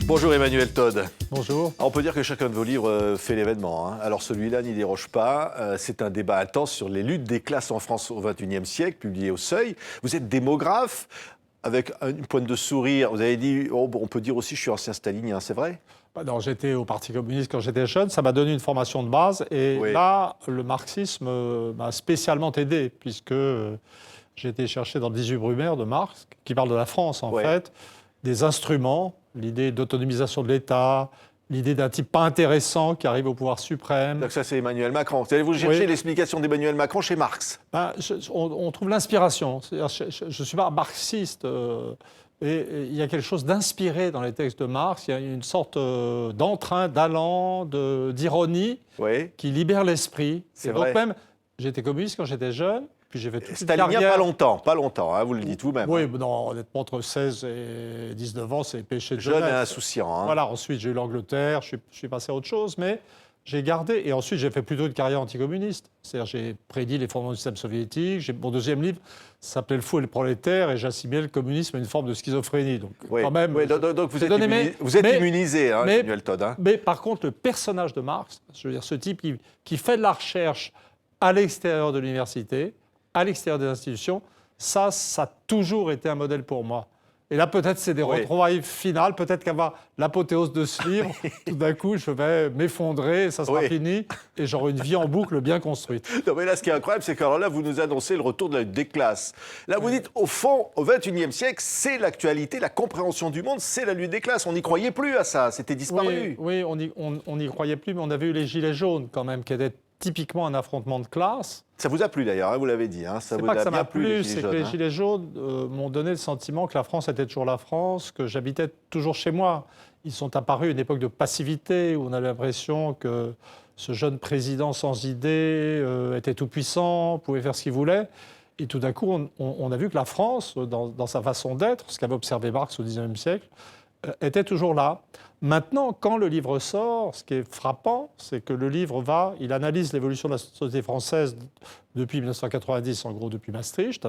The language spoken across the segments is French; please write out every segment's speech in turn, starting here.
Bonjour Emmanuel Todd. Bonjour. On peut dire que chacun de vos livres fait l'événement. Alors celui-là n'y déroge pas. C'est un débat intense sur les luttes des classes en France au XXIe siècle, publié au Seuil. Vous êtes démographe, avec une pointe de sourire. Vous avez dit, on peut dire aussi, je suis ancien stalinien, c'est vrai ? Non, j'étais au Parti communiste quand j'étais jeune, ça m'a donné une formation de base. Et Oui. là, le marxisme m'a spécialement aidé, puisque j'ai été chercher dans le 18 Brumaire de Marx, qui parle de la France en fait, des instruments, l'idée d'autonomisation de l'État, l'idée d'un type pas intéressant qui arrive au pouvoir suprême. Donc ça, c'est Emmanuel Macron. Vous allez vous chercher l'explication d'Emmanuel Macron chez Marx. On trouve l'inspiration. Je ne suis pas marxiste. Et il y a quelque chose d'inspiré dans les textes de Marx. Il y a une sorte d'entrain, d'allant, d'ironie qui libère l'esprit. C'est vrai. Donc même, j'étais communiste quand j'étais jeune, puis j'ai fait toute une Stalinien, carrière. pas longtemps, hein, vous le dites vous-même. Oui, non, honnêtement, entre 16 et 19 ans, c'est péché de Jeune jeunesse. et insouciant. Hein. Voilà, ensuite j'ai eu l'Angleterre, je suis passé à autre chose, mais j'ai gardé, et ensuite j'ai fait plutôt une carrière anticommuniste. C'est-à-dire j'ai prédit les fondements du système soviétique, mon deuxième livre s'appelait Le fou et le prolétaire, et j'assimilais le communisme à une forme de schizophrénie. Donc quand même... donc vous êtes immunisé, hein, Emmanuel Todd. Hein. Mais par contre, le personnage de Marx, je veux dire, ce type qui fait de la recherche à l'extérieur de l'université, à l'extérieur des institutions, ça a toujours été un modèle pour moi. Et là, peut-être, c'est des retrouvailles finales. Peut-être qu'avoir l'apothéose de ce livre, tout d'un coup, je vais m'effondrer, ça sera fini, et j'aurai une vie en boucle bien construite. Non, mais là, ce qui est incroyable, c'est que là, vous nous annoncez le retour de la lutte des classes. Là, vous dites, au fond, au XXIe siècle, c'est l'actualité, la compréhension du monde, c'est la lutte des classes. On n'y croyait plus à ça, c'était disparu. Oui, on n'y croyait plus, mais on avait eu les Gilets jaunes, quand même, qui étaient typiquement un affrontement de classe. Ça vous a plu d'ailleurs, hein, vous l'avez dit. Hein, c'est pas que ça m'a plu, c'est que les Gilets jaunes m'ont donné le sentiment que la France était toujours la France, que j'habitais toujours chez moi. Ils sont apparus à une époque de passivité où on a l'impression que ce jeune président sans idée était tout puissant, pouvait faire ce qu'il voulait. Et tout d'un coup, on a vu que la France, dans sa façon d'être, ce qu'avait observé Marx au XIXe siècle, était toujours là. Maintenant, quand le livre sort, ce qui est frappant, c'est que le livre il analyse l'évolution de la société française depuis 1990, en gros depuis Maastricht,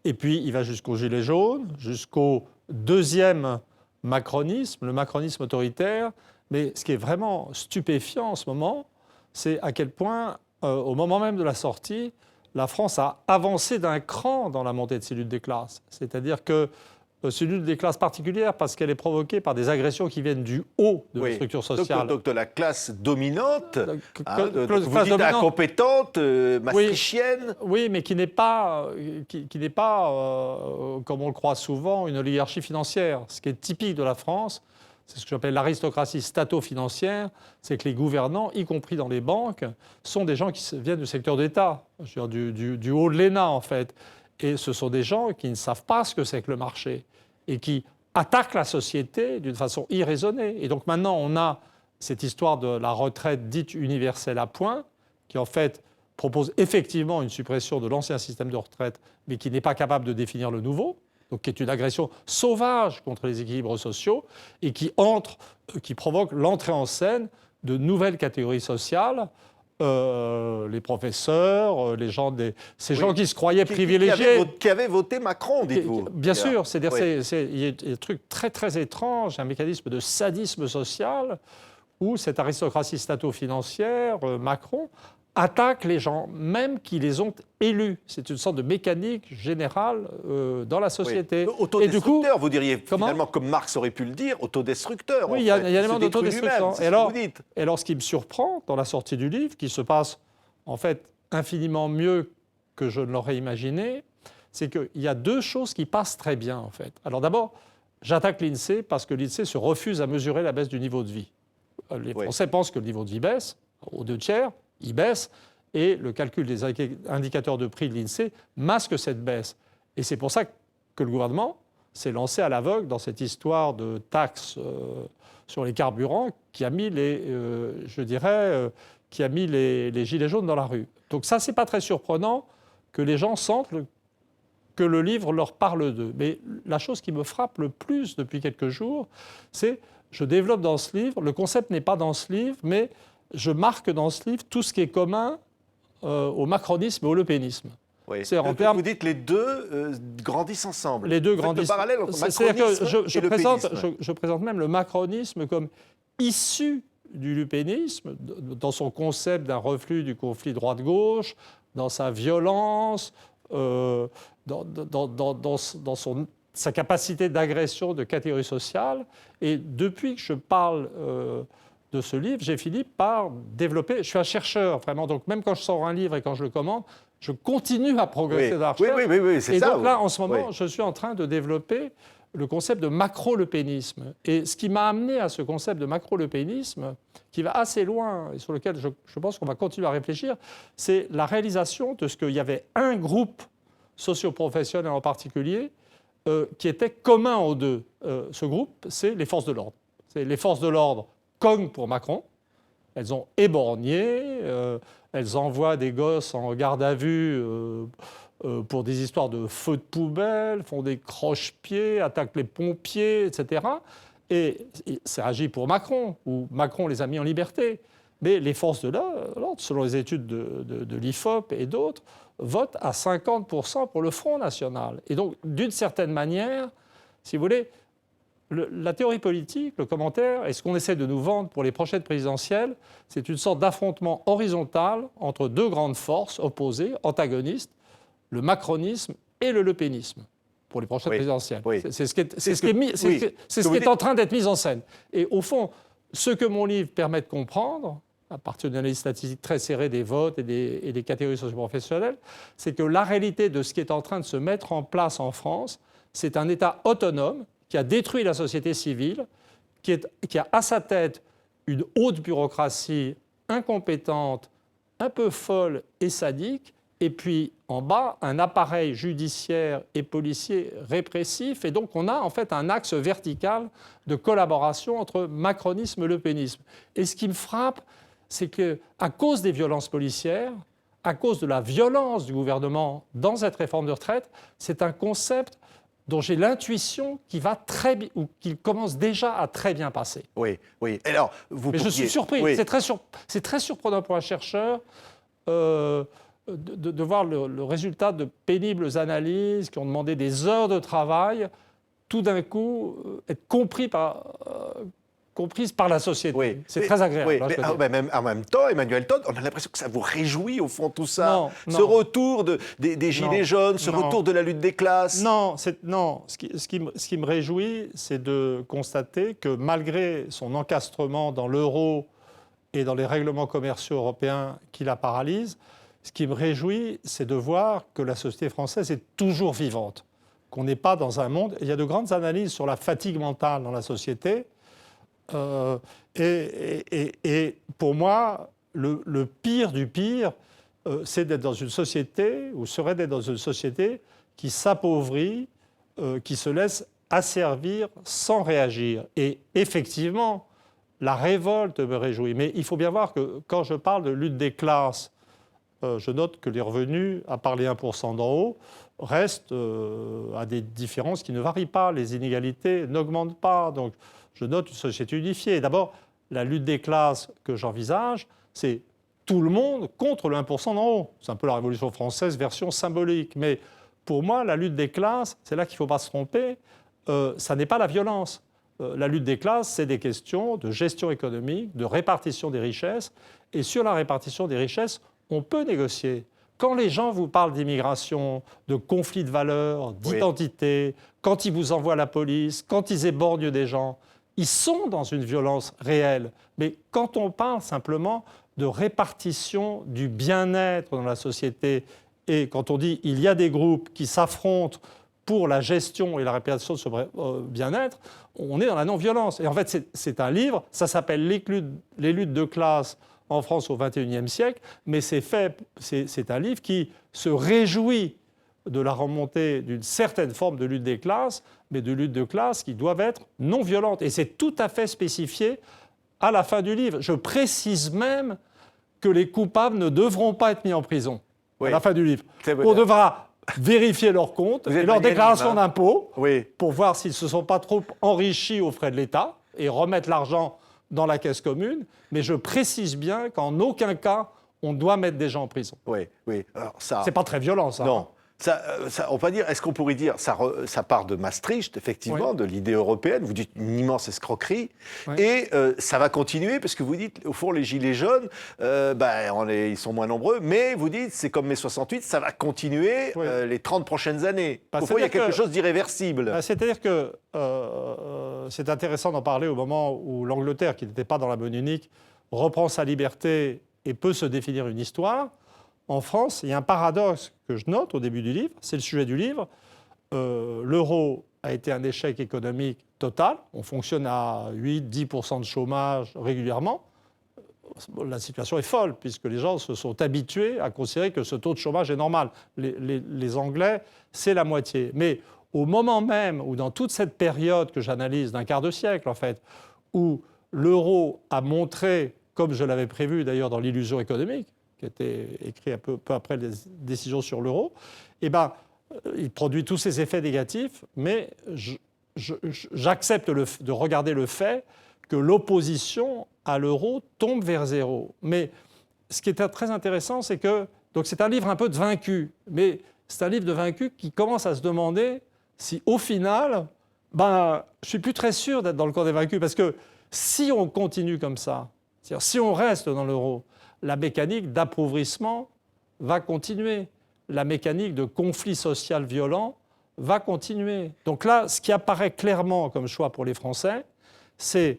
et puis il va jusqu'aux Gilets jaunes, jusqu'au deuxième macronisme, le macronisme autoritaire. Mais ce qui est vraiment stupéfiant en ce moment, c'est à quel point, au moment même de la sortie, la France a avancé d'un cran dans la montée de ces luttes des classes. C'est-à-dire que c'est une lutte des classes particulière parce qu'elle est provoquée par des agressions qui viennent du haut de la structure sociale. Donc de la classe dominante, vous dites incompétente, maastrichtienne. Oui, mais qui n'est pas, comme on le croit souvent, une oligarchie financière. Ce qui est typique de la France, c'est ce que j'appelle l'aristocratie stato-financière, c'est que les gouvernants, y compris dans les banques, sont des gens qui viennent du secteur d'État, du haut de l'ENA en fait. Et ce sont des gens qui ne savent pas ce que c'est que le marché et qui attaquent la société d'une façon irraisonnée. Et donc maintenant, on a cette histoire de la retraite dite universelle à points, qui en fait propose effectivement une suppression de l'ancien système de retraite, mais qui n'est pas capable de définir le nouveau, donc qui est une agression sauvage contre les équilibres sociaux et qui provoque l'entrée en scène de nouvelles catégories sociales. Les professeurs, ces gens qui se croyaient privilégiés. Qui avaient voté Macron, dites-vous. Bien sûr, c'est-à-dire il y a des trucs très très étranges, un mécanisme de sadisme social où cette aristocratie stato-financière, Macron, attaque les gens, même qui les ont élus. C'est une sorte de mécanique générale dans la société. Autodestructeur, vous diriez, finalement, comme Marx aurait pu le dire, autodestructeur. Oui, il y a un élément d'autodestruction. Et alors, ce qui me surprend dans la sortie du livre, qui se passe en fait infiniment mieux que je ne l'aurais imaginé, c'est qu'il y a deux choses qui passent très bien, en fait. Alors d'abord, j'attaque l'INSEE parce que l'INSEE se refuse à mesurer la baisse du niveau de vie. Les Français pensent que le niveau de vie baisse, aux 2/3, il baisse, et le calcul des indicateurs de prix de l'INSEE masque cette baisse. Et c'est pour ça que le gouvernement s'est lancé à l'aveugle dans cette histoire de taxes sur les carburants qui a mis les gilets jaunes dans la rue. Donc ça, c'est pas très surprenant que les gens sentent que le livre leur parle d'eux. Mais la chose qui me frappe le plus depuis quelques jours, c'est je développe dans ce livre, le concept n'est pas dans ce livre, mais je marque dans ce livre tout ce qui est commun au macronisme et au lepénisme. Oui. Donc, vous dites les deux grandissent ensemble. Les deux grandissent. Le parallèle entre C'est-à-dire que je présente même le macronisme comme issu du lupénisme, dans son concept d'un reflux du conflit droite-gauche, dans sa violence, dans sa capacité d'agression de catégorie sociale. Et depuis que je parle de ce livre, j'ai fini par développer... Je suis un chercheur, vraiment, donc même quand je sors un livre et quand je le commande, je continue à progresser dans la recherche. Oui, c'est ça. Et donc là, en ce moment, je suis en train de développer le concept de macro-lepénisme. Et ce qui m'a amené à ce concept de macro-lepénisme, qui va assez loin et sur lequel je pense qu'on va continuer à réfléchir, c'est la réalisation de ce qu'il y avait un groupe socio-professionnel en particulier qui était commun aux deux. Ce groupe, c'est les forces de l'ordre. Les forces de l'ordre cognent pour Macron. Elles ont éborgné, elles envoient des gosses en garde à vue pour des histoires de feux de poubelle, font des croche-pieds, attaquent les pompiers, etc. Et ça agit pour Macron, ou Macron les a mis en liberté. Mais les forces de l'ordre, selon les études de l'IFOP et d'autres, votent à 50% pour le Front National. Et donc, d'une certaine manière, si vous voulez, la théorie politique, le commentaire, et ce qu'on essaie de nous vendre pour les prochaines présidentielles, c'est une sorte d'affrontement horizontal entre deux grandes forces opposées, antagonistes, le macronisme et le lepénisme, pour les prochaines présidentielles. Oui. C'est ce qui est en train d'être mis en scène. Et au fond, ce que mon livre permet de comprendre, à partir d'une analyse statistique très serrée des votes et des catégories socio-professionnelles, c'est que la réalité de ce qui est en train de se mettre en place en France, c'est un État autonome qui a détruit la société civile, qui a à sa tête une haute bureaucratie incompétente, un peu folle et sadique, et puis en bas, un appareil judiciaire et policier répressif. Et donc on a en fait un axe vertical de collaboration entre macronisme et lepénisme. Et ce qui me frappe, c'est qu'à cause des violences policières, à cause de la violence du gouvernement dans cette réforme de retraite, c'est un concept dont j'ai l'intuition qu'il qu'il commence déjà à très bien passer. Oui. Alors, Mais je suis surpris. Oui. C'est très surprenant pour un chercheur de voir le résultat de pénibles analyses qui ont demandé des heures de travail, tout d'un coup, être comprises par la société. Oui. C'est très agréable. Mais en même temps, Emmanuel Todd, on a l'impression que ça vous réjouit, au fond, tout ça. Ce retour des Gilets jaunes, ce retour de la lutte des classes. Non. Ce qui me réjouit, c'est de constater que malgré son encastrement dans l'euro et dans les règlements commerciaux européens qui la paralysent, ce qui me réjouit, c'est de voir que la société française est toujours vivante, qu'on n'est pas dans un monde... Il y a de grandes analyses sur la fatigue mentale dans la société. Et pour moi, le pire du pire, c'est d'être dans une société, ou serait d'être dans une société qui s'appauvrit, qui se laisse asservir sans réagir. Et effectivement, la révolte me réjouit. Mais il faut bien voir que quand je parle de lutte des classes, je note que les revenus, à part les 1% d'en haut, restent à des différences qui ne varient pas. Les inégalités n'augmentent pas. Donc, je note une société unifiée. D'abord, la lutte des classes que j'envisage, c'est tout le monde contre le 1% d'en haut. C'est un peu la Révolution française, version symbolique. Mais pour moi, la lutte des classes, c'est là qu'il ne faut pas se tromper, ça n'est pas la violence. La lutte des classes, c'est des questions de gestion économique, de répartition des richesses. Et sur la répartition des richesses, on peut négocier. Quand les gens vous parlent d'immigration, de conflits de valeurs, d'identité, quand ils vous envoient la police, quand ils éborgnent des gens, ils sont dans une violence réelle. Mais quand on parle simplement de répartition du bien-être dans la société, et quand on dit qu'il y a des groupes qui s'affrontent pour la gestion et la répartition de ce bien-être, on est dans la non-violence. Et en fait, c'est un livre, ça s'appelle « Les luttes de classe en France au XXIe siècle », mais c'est un livre qui se réjouit de la remontée d'une certaine forme de lutte des classes, mais de lutte de classes qui doivent être non violentes. Et c'est tout à fait spécifié à la fin du livre. Je précise même que les coupables ne devront pas être mis en prison à la fin du livre. On devra vérifier leurs comptes et leurs déclarations d'impôts pour voir s'ils ne se sont pas trop enrichis aux frais de l'État et remettre l'argent dans la caisse commune. Mais je précise bien qu'en aucun cas, on doit mettre des gens en prison. Oui, oui. Alors ça... C'est pas très violent, ça. Non. On peut dire, est-ce qu'on pourrait dire, ça part de Maastricht, effectivement, de l'idée européenne, vous dites une immense escroquerie, et ça va continuer, parce que vous dites, au fond, les gilets jaunes, ils sont moins nombreux, mais vous dites, c'est comme mai 68, ça va continuer les 30 prochaines années. Au fond, il y a quelque chose d'irréversible. C'est-à-dire que c'est intéressant d'en parler au moment où l'Angleterre, qui n'était pas dans la monnaie unique, reprend sa liberté et peut se définir une histoire. En France, il y a un paradoxe que je note au début du livre, c'est le sujet du livre. L'euro a été un échec économique total. On fonctionne à 8-10% de chômage régulièrement. La situation est folle, puisque les gens se sont habitués à considérer que ce taux de chômage est normal. Les Anglais, c'est la moitié. Mais au moment même où, dans toute cette période que j'analyse d'un quart de siècle, en fait, où l'euro a montré, comme je l'avais prévu d'ailleurs dans l'illusion économique, qui était écrit un peu après les décisions sur l'euro, il produit tous ces effets négatifs, mais j'accepte de regarder le fait que l'opposition à l'euro tombe vers zéro. Mais ce qui est très intéressant, c'est que donc c'est un livre un peu de vaincu, mais c'est un livre de vaincu qui commence à se demander si, au final, je ne suis plus très sûr d'être dans le camp des vaincus, parce que si on continue comme ça, c'est-à-dire si on reste dans l'euro, la mécanique d'appauvrissement va continuer. La mécanique de conflit social violent va continuer. Donc là, ce qui apparaît clairement comme choix pour les Français, c'est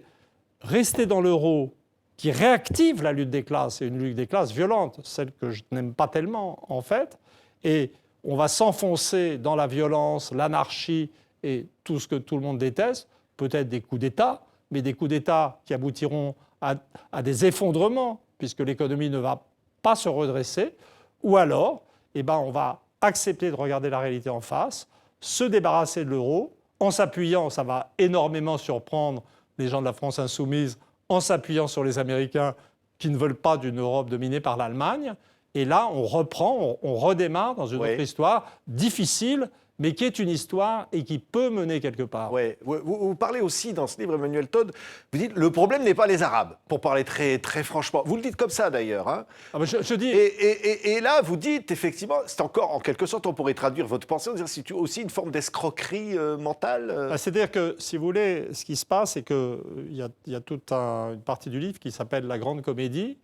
rester dans l'euro qui réactive la lutte des classes, et une lutte des classes violente, celle que je n'aime pas tellement en fait, et on va s'enfoncer dans la violence, l'anarchie et tout ce que tout le monde déteste, peut-être des coups d'État, mais des coups d'État qui aboutiront à des effondrements, puisque l'économie ne va pas se redresser, ou alors, on va accepter de regarder la réalité en face, se débarrasser de l'euro, en s'appuyant, ça va énormément surprendre les gens de la France insoumise, en s'appuyant sur les Américains qui ne veulent pas d'une Europe dominée par l'Allemagne. Et là, on reprend, on redémarre dans une autre histoire difficile, mais qui est une histoire et qui peut mener quelque part. Oui. Vous parlez aussi dans ce livre, Emmanuel Todd, vous dites le problème n'est pas les Arabes, pour parler très, très franchement. Vous le dites comme ça d'ailleurs. Hein. Je dis... et là, vous dites effectivement, c'est encore en quelque sorte, on pourrait traduire votre pensée, en disant c'est aussi une forme d'escroquerie mentale. C'est-à-dire que, si vous voulez, ce qui se passe, c'est qu'il y a toute une partie du livre qui s'appelle La Grande Comédie,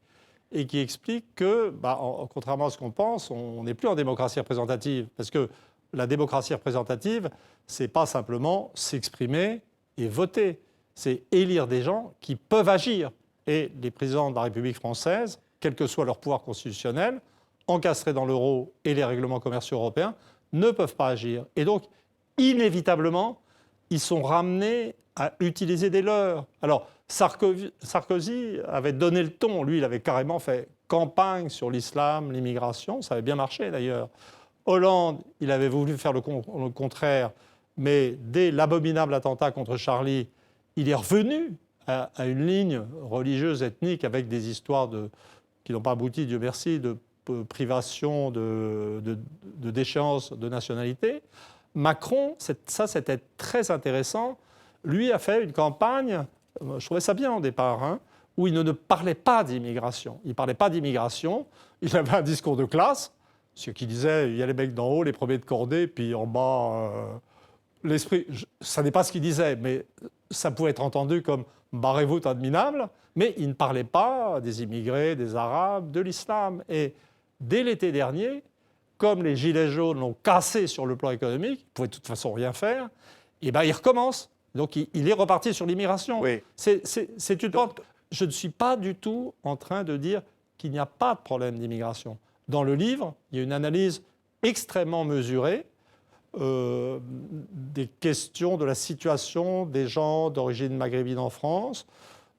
et qui explique que, contrairement à ce qu'on pense, on n'est plus en démocratie représentative. Parce que la démocratie représentative, ce n'est pas simplement s'exprimer et voter. C'est élire des gens qui peuvent agir. Et les présidents de la République française, quel que soit leur pouvoir constitutionnel, encastrés dans l'euro et les règlements commerciaux européens, ne peuvent pas agir. Et donc, inévitablement, ils sont ramenés à utiliser des leurs. Alors, Sarkozy avait donné le ton. Lui, il avait carrément fait campagne sur l'islam, l'immigration. Ça avait bien marché, d'ailleurs. Hollande, il avait voulu faire le contraire, mais dès l'abominable attentat contre Charlie, il est revenu à une ligne religieuse, ethnique, avec des histoires qui n'ont pas abouti, Dieu merci, de privation, de déchéance de nationalité. Macron, ça c'était très intéressant, lui a fait une campagne, je trouvais ça bien au départ, où il ne parlait pas d'immigration. Il ne parlait pas d'immigration, il avait un discours de classe, ce qui disait, il y a les mecs d'en haut, les premiers de cordée, puis en bas, l'esprit. Ça n'est pas ce qu'il disait, mais ça pouvait être entendu comme « barrez-vous, admirable », mais il ne parlait pas des immigrés, des Arabes, de l'islam. Et dès l'été dernier, comme les Gilets jaunes l'ont cassé sur le plan économique, il ne pouvait de toute façon rien faire, il recommence. Donc il est reparti sur l'immigration. Oui. C'est une porte. Je ne suis pas du tout en train de dire qu'il n'y a pas de problème d'immigration. Dans le livre, il y a une analyse extrêmement mesurée des questions de la situation des gens d'origine maghrébine en France.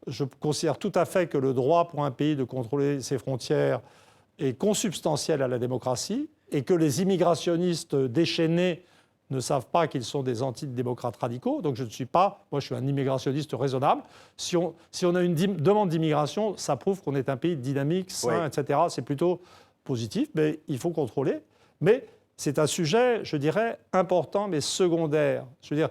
Je considère tout à fait que le droit pour un pays de contrôler ses frontières est consubstantiel à la démocratie et que les immigrationnistes déchaînés ne savent pas qu'ils sont des antidémocrates radicaux. Donc je ne suis pas... Moi, je suis un immigrationniste raisonnable. Si on a une demande d'immigration, ça prouve qu'on est un pays dynamique, sain, etc. C'est plutôt positif, mais il faut contrôler. Mais c'est un sujet, je dirais, important, mais secondaire. Je veux dire,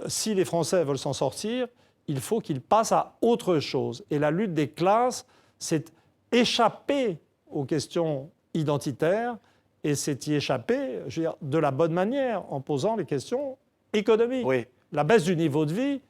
si les Français veulent s'en sortir, il faut qu'ils passent à autre chose. Et la lutte des classes, c'est échapper aux questions identitaires, et c'est y échapper, je veux dire, de la bonne manière, en posant les questions économiques. Oui. La baisse du niveau de vie,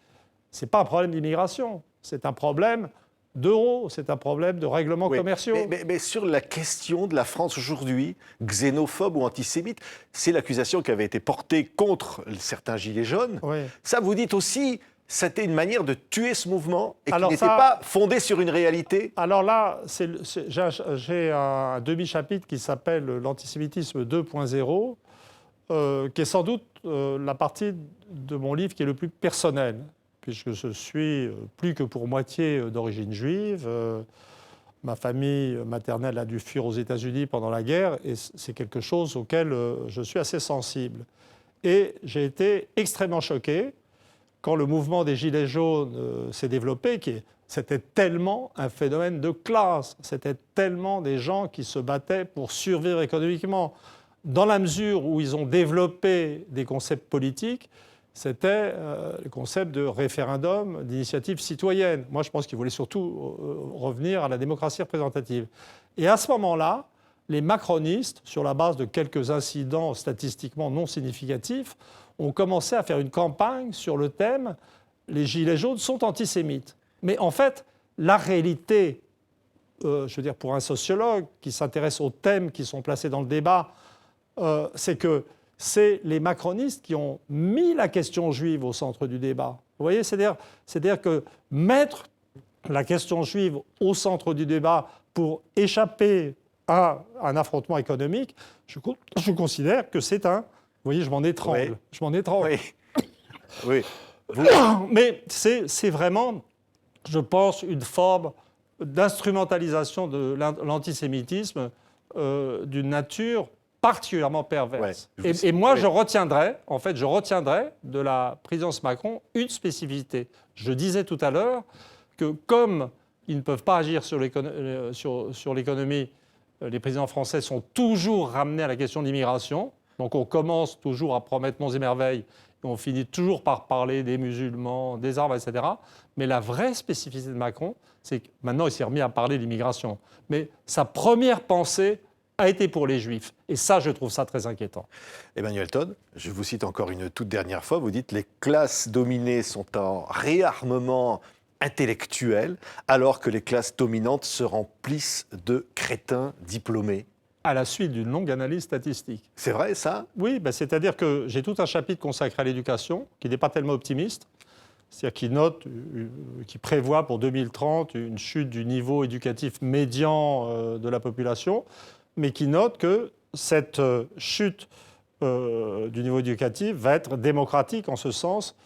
ce n'est pas un problème d'immigration, c'est un problème d'euros, c'est un problème de règlements commerciaux. Mais sur la question de la France aujourd'hui, xénophobe ou antisémite, c'est l'accusation qui avait été portée contre certains gilets jaunes. Oui. Ça, vous dites aussi, c'était une manière de tuer ce mouvement et qui Alors n'était pas fondé sur une réalité. Alors là, j'ai un demi-chapitre qui s'appelle « L'antisémitisme 2.0 », qui est sans doute la partie de mon livre qui est le plus personnel, puisque je suis plus que pour moitié d'origine juive. Ma famille maternelle a dû fuir aux États-Unis pendant la guerre, et c'est quelque chose auquel je suis assez sensible. Et j'ai été extrêmement choqué quand le mouvement des Gilets jaunes s'est développé, c'était tellement un phénomène de classe, c'était tellement des gens qui se battaient pour survivre économiquement. Dans la mesure où ils ont développé des concepts politiques, c'était le concept de référendum, d'initiative citoyenne. Moi, je pense qu'ils voulaient surtout revenir à la démocratie représentative. Et à ce moment-là, les macronistes, sur la base de quelques incidents statistiquement non significatifs, ont commencé à faire une campagne sur le thème « Les Gilets jaunes sont antisémites ». Mais en fait, la réalité, je veux dire pour un sociologue qui s'intéresse aux thèmes qui sont placés dans le débat, c'est que c'est les macronistes qui ont mis la question juive au centre du débat. Vous voyez, c'est-à-dire que mettre la question juive au centre du débat pour échapper à un affrontement économique, je considère que c'est un... Vous voyez, je m'en étrangle. Oui. Je m'en étrangle. Oui. Mais c'est vraiment, je pense, une forme d'instrumentalisation de l'antisémitisme d'une nature particulièrement perverse. Ouais, et moi, je retiendrai de la présidence Macron une spécificité. Je disais tout à l'heure que comme ils ne peuvent pas agir sur l'économie, les présidents français sont toujours ramenés à la question de l'immigration. Donc on commence toujours à promettre monts et merveilles, et on finit toujours par parler des musulmans, des arabes, etc. Mais la vraie spécificité de Macron, c'est que maintenant il s'est remis à parler de l'immigration. Mais sa première pensée a été pour les Juifs. Et ça, je trouve ça très inquiétant. Emmanuel Todd, je vous cite encore une toute dernière fois, vous dites « Les classes dominées sont en réarmement intellectuel, alors que les classes dominantes se remplissent de crétins diplômés ». À la suite d'une longue analyse statistique. C'est vrai, ça ? Oui, c'est-à-dire que j'ai tout un chapitre consacré à l'éducation, qui n'est pas tellement optimiste, c'est-à-dire qui prévoit pour 2030 une chute du niveau éducatif médian de la population, mais qui note que cette chute du niveau éducatif va être démocratique en ce sens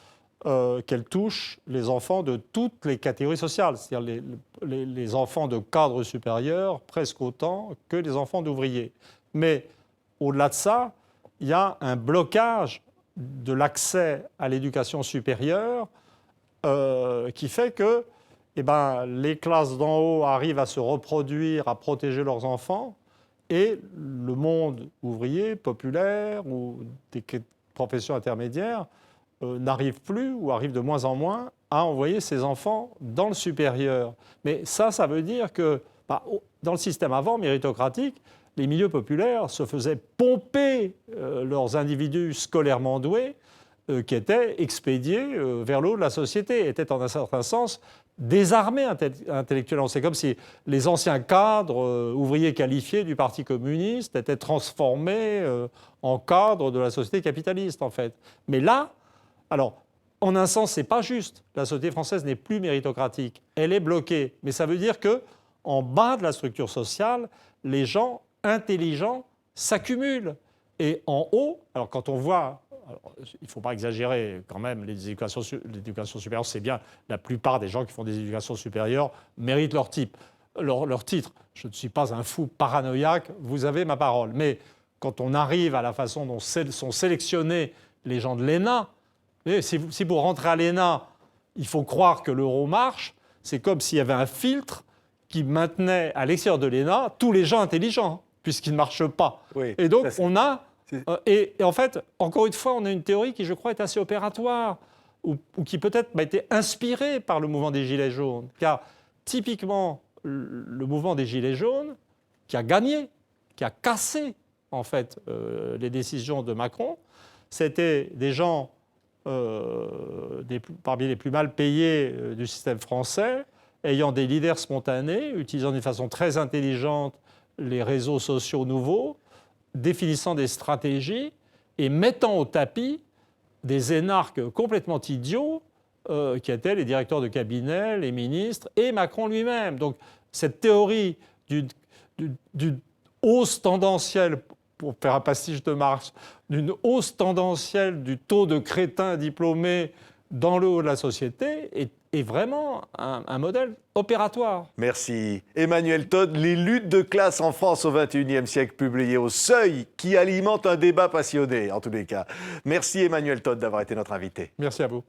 qu'elle touche les enfants de toutes les catégories sociales, c'est-à-dire les enfants de cadres supérieurs presque autant que les enfants d'ouvriers. Mais au-delà de ça, il y a un blocage de l'accès à l'éducation supérieure qui fait que les classes d'en haut arrivent à se reproduire, à protéger leurs enfants, et le monde ouvrier, populaire ou des professions intermédiaires n'arrive plus ou arrive de moins en moins à envoyer ses enfants dans le supérieur. Mais ça veut dire que dans le système avant méritocratique, les milieux populaires se faisaient pomper leurs individus scolairement doués qui étaient expédiés vers le haut de la société, étaient en un certain sens désarmés intellectuellement. C'est comme si les anciens cadres ouvriers qualifiés du Parti communiste étaient transformés en cadres de la société capitaliste, en fait. Mais là, alors, en un sens, ce n'est pas juste. La société française n'est plus méritocratique. Elle est bloquée. Mais ça veut dire qu'en bas de la structure sociale, les gens intelligents s'accumulent. Et en haut, alors quand on voit... Alors, il ne faut pas exagérer quand même, l'éducation supérieure, c'est bien. La plupart des gens qui font des éducations supérieures méritent leur titre. Je ne suis pas un fou paranoïaque, vous avez ma parole. Mais quand on arrive à la façon dont sont sélectionnés les gens de l'ENA, si vous rentrez à l'ENA, il faut croire que l'euro marche, c'est comme s'il y avait un filtre qui maintenait à l'extérieur de l'ENA tous les gens intelligents, puisqu'ils ne marchent pas. Oui, et donc, on a... Et en fait, encore une fois, on a une théorie qui, je crois, est assez opératoire, ou qui peut-être m'a été inspirée par le mouvement des Gilets jaunes. Car, typiquement, le mouvement des Gilets jaunes qui a gagné, qui a cassé en fait les décisions de Macron. C'était des gens parmi les plus mal payés du système français, ayant des leaders spontanés, utilisant d'une façon très intelligente les réseaux sociaux nouveaux, définissant des stratégies et mettant au tapis des énarques complètement idiots qui étaient les directeurs de cabinet, les ministres et Macron lui-même. Donc cette théorie d'une hausse tendancielle, pour faire un pastiche de Marx, d'une hausse tendancielle du taux de crétins diplômés dans le haut de la société est vraiment un modèle opératoire. Merci. Emmanuel Todd, Les luttes de classe en France au XXIe siècle, publié au Seuil, qui alimente un débat passionné, en tous les cas. Merci Emmanuel Todd d'avoir été notre invité. Merci à vous.